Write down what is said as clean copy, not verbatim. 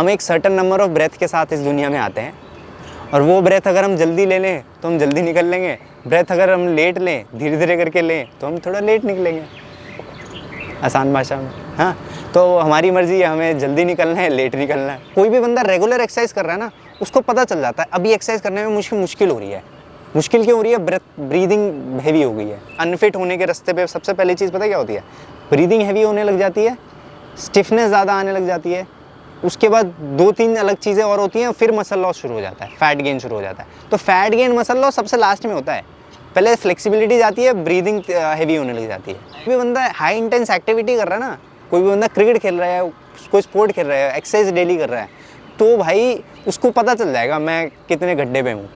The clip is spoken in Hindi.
हम एक सर्टन नंबर ऑफ ब्रेथ के साथ इस दुनिया में आते हैं और वो ब्रेथ अगर हम जल्दी ले लें तो हम जल्दी निकल लेंगे, ब्रेथ अगर हम लेट लें, धीरे धीरे करके लें तो हम थोड़ा लेट निकलेंगे, आसान भाषा में। हाँ, तो हमारी मर्ज़ी है, हमें जल्दी निकलना है, लेट निकलना है। कोई भी बंदा रेगुलर एक्सरसाइज कर रहा है ना, उसको पता चल जाता है अभी एक्सरसाइज करने में मुश्किल हो रही है। मुश्किल क्यों हो रही है? ब्रीदिंग हैवी हो गई है। अनफिट होने के रास्ते पे सबसे पहली चीज़ पता क्या होती है? ब्रीदिंग हैवी होने लग जाती है, स्टिफनेस ज़्यादा आने लग जाती है, उसके बाद 2-3 अलग चीज़ें और होती हैं, फिर मसल लॉस शुरू हो जाता है, फैट गेन शुरू हो जाता है। तो फैट गेन मसल लॉस सबसे लास्ट में होता है, पहले फ्लेक्सिबिलिटी जाती है, ब्रीदिंग हैवी होने लग जाती है। कोई बंदा हाई इंटेंस एक्टिविटी कर रहा है ना, कोई भी बंदा क्रिकेट खेल रहा है, कोई स्पोर्ट खेल रहा है, एक्सरसाइज डेली कर रहा है, तो भाई उसको पता चल जाएगा मैं कितने गड्ढे पे हूँ।